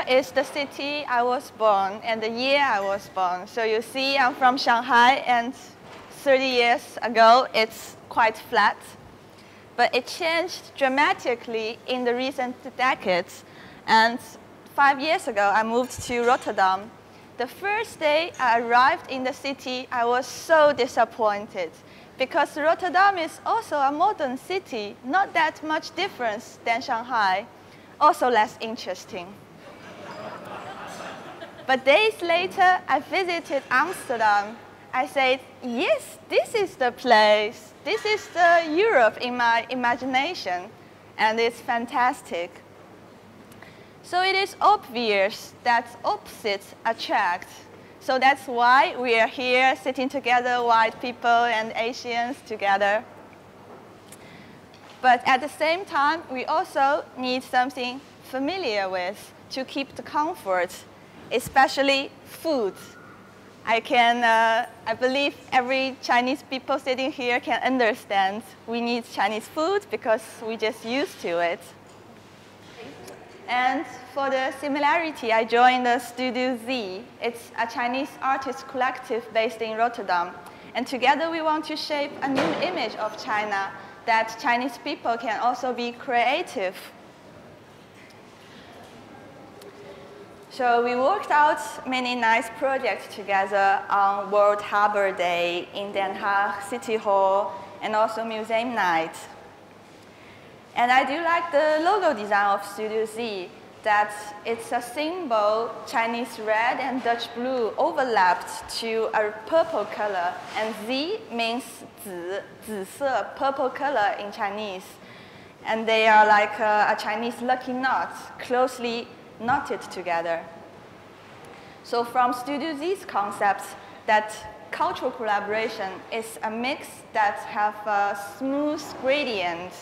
Is the city I was born and the year I was born. So you see, I'm from Shanghai, and 30 years ago, it's quite flat. But it changed dramatically in the recent decades. And 5 years ago, I moved to Rotterdam. The first day I arrived in the city, I was so disappointed because Rotterdam is also a modern city, not that much difference than Shanghai, also less interesting. But days later, I visited Amsterdam. I said, yes, this is the place. This is the Europe in my imagination, and it's fantastic. So it is obvious that opposites attract. So that's why we are here sitting together, white people and Asians together. But at the same time, we also need something familiar with to keep the comfort, especially food. I believe every Chinese people sitting here can understand we need Chinese food because we just used to it. And for the similarity, I joined the Studio Z. It's a Chinese artist collective based in Rotterdam. And together we want to shape a new image of China that Chinese people can also be creative. So we worked out many nice projects together on World Harbor Day in Den Haag City Hall and also Museum Night. And I do like the logo design of Studio Z, that it's a symbol, Chinese red and Dutch blue overlapped to a purple color. And Z means 紫, 紫色, purple color in Chinese. And they are like a Chinese lucky knot, closely knotted together. So from Studio Z's concept, that cultural collaboration is a mix that have a smooth gradient.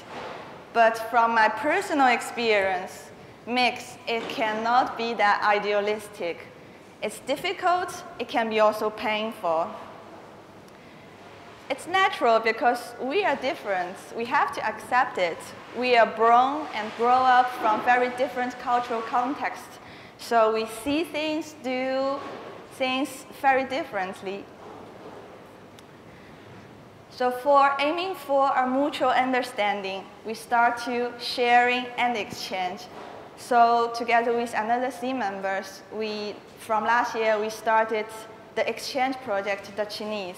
But from my personal experience, mix, it cannot be that idealistic. It's difficult, it can be also painful. It's natural because we are different. We have to accept it. We are born and grow up from very different cultural contexts. So we see things, do things very differently. So for aiming for a mutual understanding, we start to sharing and exchange. So together with another team members, from last year, we started the exchange project, The Chinese.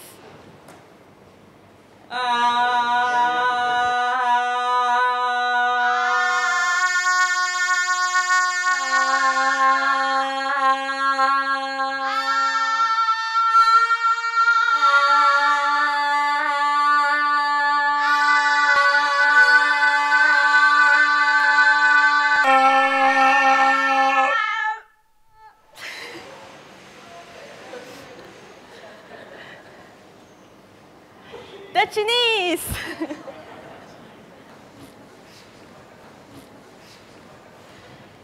The Chinese!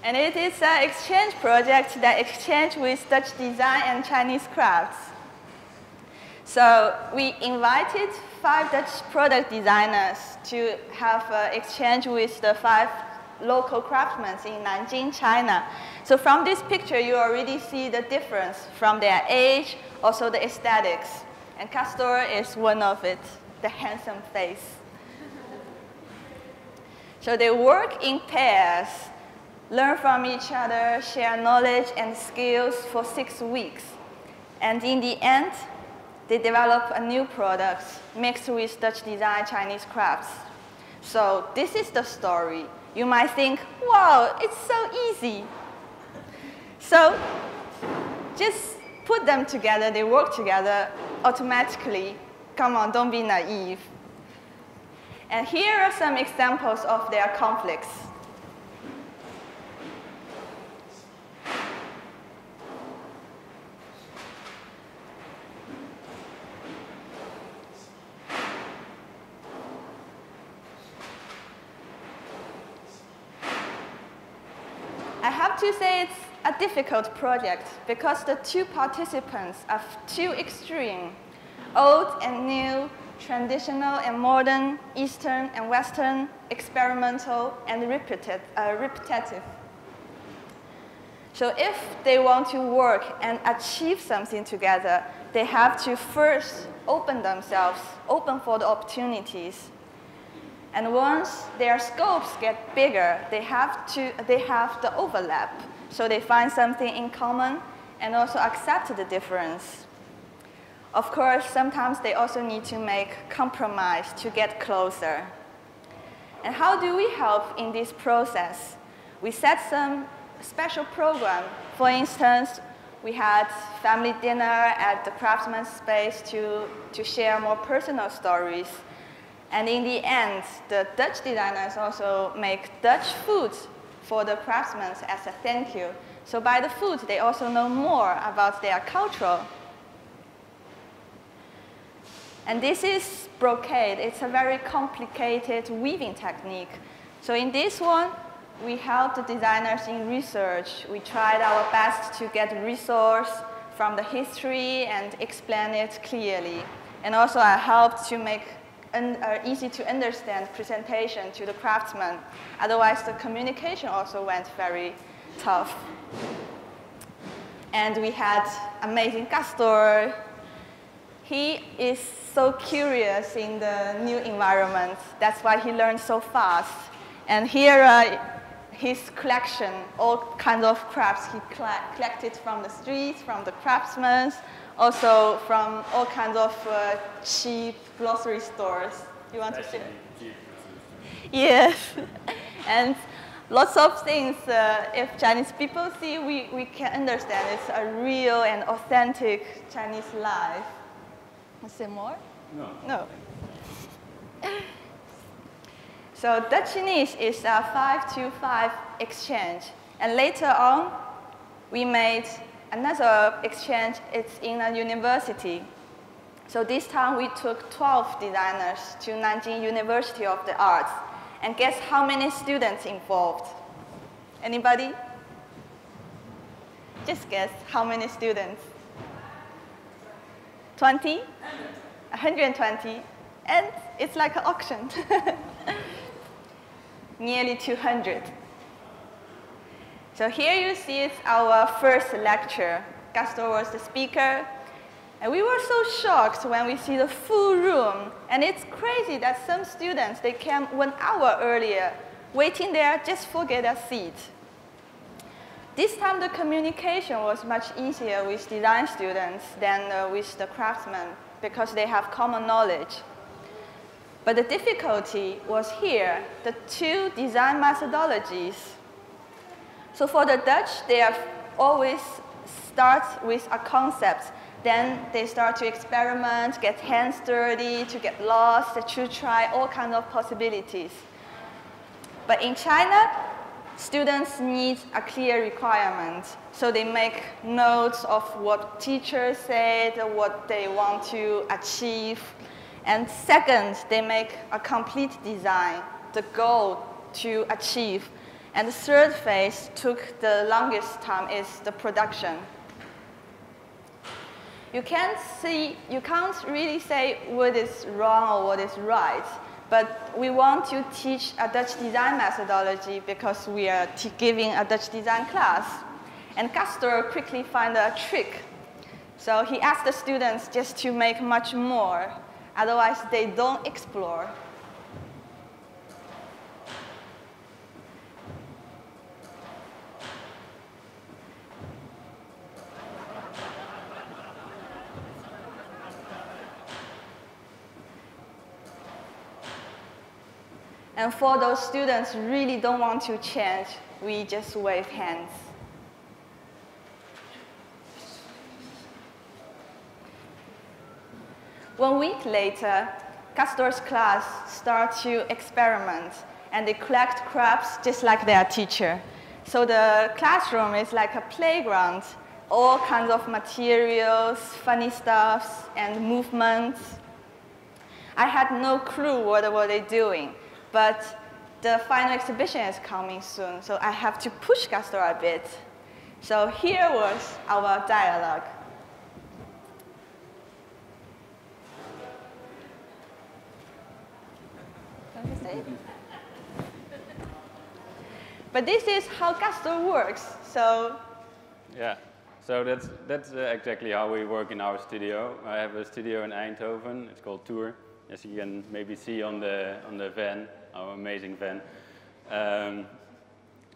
And it is an exchange project that exchange with Dutch design and Chinese crafts. So we invited 5 Dutch product designers to have an exchange with the 5 local craftsmen in Nanjing, China. So from this picture, you already see the difference from their age, also the aesthetics. And Castor is one of it, the handsome face. So they work in pairs, learn from each other, share knowledge and skills for 6 weeks. And in the end, they develop a new product mixed with Dutch design Chinese crafts. So this is the story. You might think, wow, it's so easy. So just put them together, they work together automatically. Come on, don't be naive. And here are some examples of their conflicts. I have to say it's a difficult project because the two participants are too extreme, old and new, traditional and modern, Eastern and Western, experimental and repetitive. So if they want to work and achieve something together, they have to first open themselves, open for the opportunities. And once their scopes get bigger, they have the overlap. So they find something in common and also accept the difference. Of course, sometimes they also need to make compromise to get closer. And how do we help in this process? We set some special program. For instance, we had family dinner at the craftsman's space to share more personal stories. And in the end, the Dutch designers also make Dutch food for the craftsmen as a thank you. So by the food, they also know more about their culture. And this is brocade. It's a very complicated weaving technique. So in this one, we helped the designers in research. We tried our best to get resource from the history and explain it clearly. And also I helped to make an easy to understand presentation to the craftsmen. Otherwise, the communication also went very tough. And we had amazing Castor. He is so curious in the new environment. That's why he learns so fast. And here his collection, all kinds of crafts he collected from the streets, from the craftsmen, also from all kinds of cheap grocery stores. You want to share? Yes. And lots of things, if Chinese people see, we can understand it's a real and authentic Chinese life. Say more? No. No. So Dutch Chinese is a 5-to-5 exchange. And later on, we made another exchange. It's in a university. So this time we took 12 designers to Nanjing University of the Arts. And guess how many students involved? Anybody? Just guess how many students? 20? 120? And it's like an auction. Nearly 200. So here you see it's our first lecture. Castor was the speaker. And we were so shocked when we see the full room. And it's crazy that some students, they came 1 hour earlier, waiting there just for get a seat. This time the communication was much easier with design students than with the craftsmen because they have common knowledge. But the difficulty was here, the two design methodologies. So for the Dutch, they have always start with a concept. Then they start to experiment, get hands dirty, to get lost, to try all kinds of possibilities. But in China, students need a clear requirement. So they make notes of what teachers said, what they want to achieve. And second, they make a complete design, the goal to achieve. And the third phase took the longest time is the production. You can't really say what is wrong or what is right. But we want to teach a Dutch design methodology because we are giving a Dutch design class. And Castor quickly found a trick. So he asked the students just to make much more. Otherwise, they don't explore. And for those students who really don't want to change, we just wave hands. One week later, Castor's class start to experiment, and they collect crabs just like their teacher. So the classroom is like a playground, all kinds of materials, funny stuffs, and movements. I had no clue what were they doing, but the final exhibition is coming soon, so I have to push Castor a bit. So here was our dialogue. But this is how Castor works. So yeah, so that's exactly how we work in our studio. I have a studio in Eindhoven. It's called Tour, as you can maybe see on the van, our amazing van.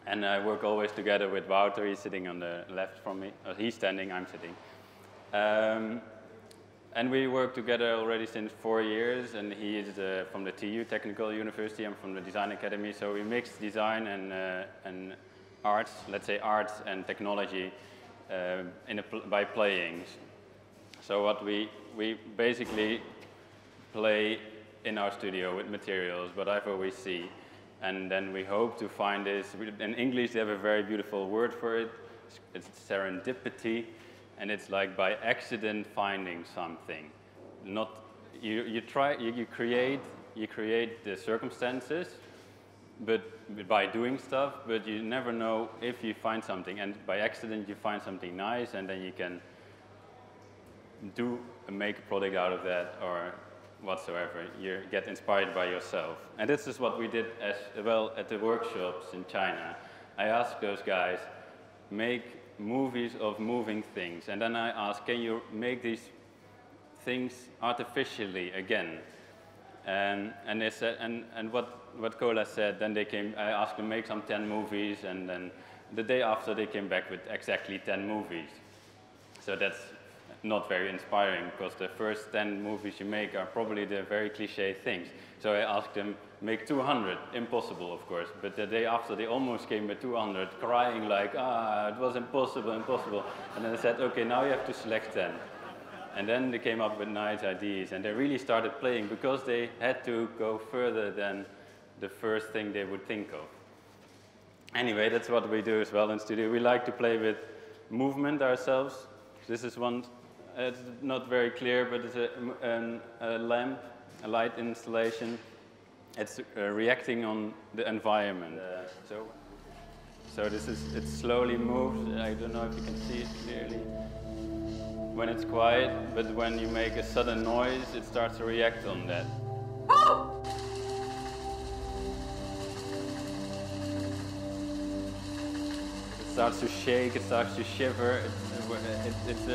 And I work always together with Wouter. He's sitting on the left from me. He's standing, I'm sitting. And we work together already since 4 years, and he is from the TU, Technical University. I'm from the Design Academy, so we mix design and arts, let's say arts and technology by playing. So what we basically play in our studio with materials, whatever we see, and then we hope to find this. In English, they have a very beautiful word for it. It's serendipity. And it's like by accident finding something. Not you create the circumstances, but by doing stuff. But you never know if you find something. And by accident you find something nice, and then you can make a product out of that or whatsoever. You get inspired by yourself. And this is what we did as well at the workshops in China. I asked those guys, make movies of moving things, and then I asked, can you make these things artificially again? And they said, and what Cola said, then they came, I asked them to make some 10 movies, and then the day after they came back with exactly 10 movies. So that's not very inspiring, because the first 10 movies you make are probably the very cliche things. So I asked them, make 200, impossible of course, but the day after they almost came with 200, crying like, it was impossible, impossible. And then I said, okay, now you have to select 10. And then they came up with nice ideas, and they really started playing because they had to go further than the first thing they would think of. Anyway, that's what we do as well in studio. We like to play with movement ourselves. This is one, it's not very clear, but it's a lamp, a light installation. It's reacting on the environment. So this is, it slowly moves. I don't know if you can see it clearly when it's quiet, but when you make a sudden noise, it starts to react on that. It starts to shake, it starts to shiver. It's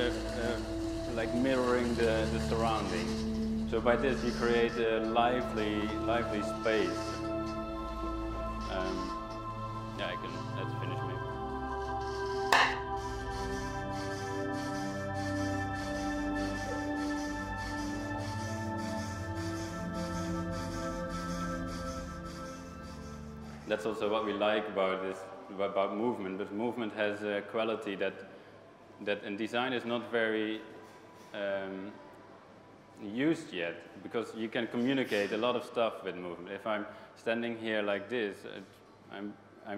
like mirroring the surroundings. So by this you create a lively space. Yeah, let's finish maybe. That's also what we like about this, about movement. But movement has a quality that in design is not very used yet, because you can communicate a lot of stuff with movement. If I'm standing here like this, I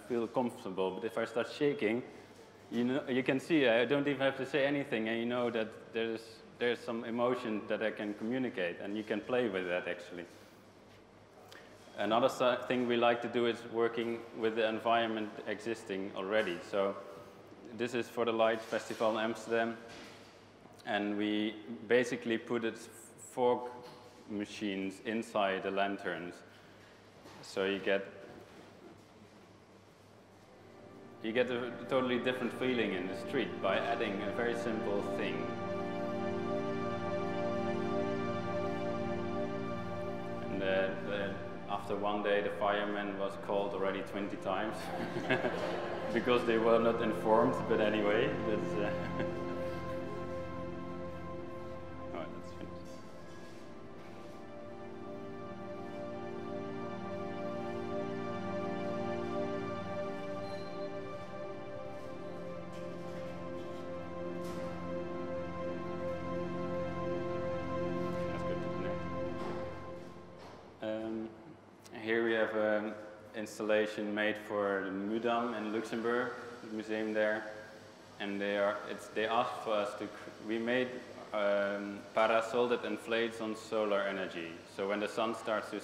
feel comfortable. But if I start shaking, you can see I don't even have to say anything, and you know that there's some emotion that I can communicate, and you can play with that actually. Another thing we like to do is working with the environment existing already. So this is for the Lights Festival in Amsterdam. And we basically put fog machines inside the lanterns. So you get a totally different feeling in the street by adding a very simple thing. And after one day, the fireman was called already 20 times because they were not informed, but anyway, that's... have an installation made for the Mudam in Luxembourg, the museum there. And they asked for us to, we made parasol that inflates on solar energy. So when the sun starts to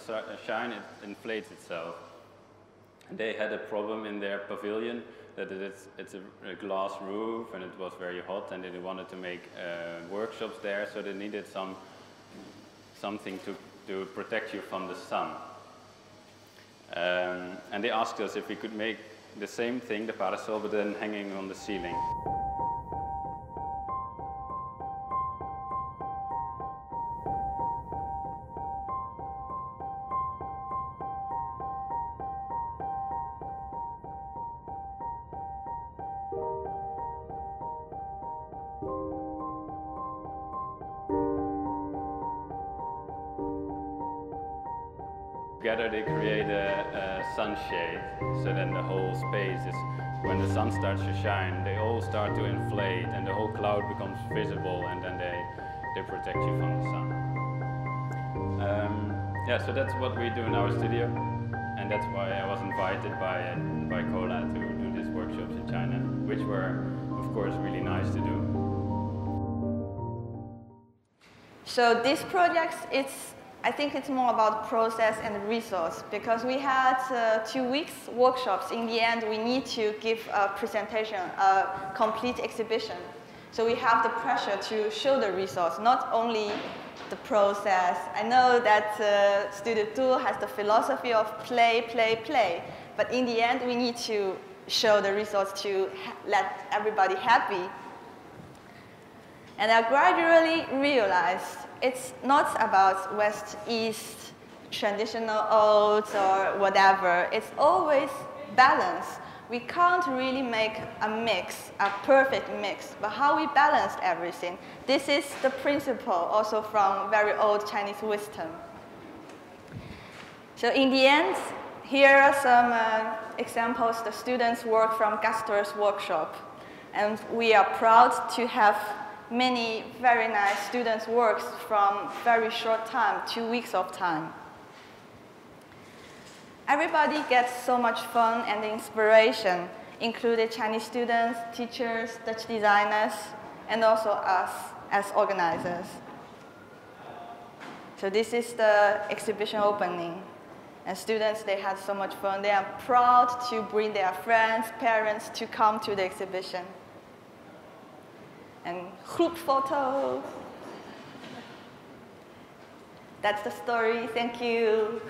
shine, it inflates itself. And they had a problem in their pavilion that it's a glass roof and it was very hot, and they wanted to make workshops there, so they needed something to protect you from the sun. And they asked us if we could make the same thing, the parasol, but then hanging on the ceiling. Together they create a sunshade, so then the whole space is, when the sun starts to shine, they all start to inflate and the whole cloud becomes visible, and then they protect you from the sun. Yeah, so that's what we do in our studio, and that's why I was invited by Cola to do these workshops in China, which were, of course, really nice to do. So these projects, I think it's more about process and resource, because we had 2 weeks workshops. In the end, we need to give a presentation, a complete exhibition. So we have the pressure to show the resource, not only the process. I know that Studio Tour has the philosophy of play, play, play, but in the end, we need to show the resource to let everybody happy. And I gradually realized it's not about West-East traditional odes or whatever. It's always balance. We can't really make a mix, a perfect mix, but how we balance everything. This is the principle also from very old Chinese wisdom. So in the end, here are some examples the students work from Castor's workshop. And we are proud to have many very nice students' works from very short time, 2 weeks of time. Everybody gets so much fun and inspiration, including Chinese students, teachers, Dutch designers, and also us as organizers. So this is the exhibition opening. And students, they had so much fun. They are proud to bring their friends, parents to come to the exhibition. And group photo. That's the story. Thank you.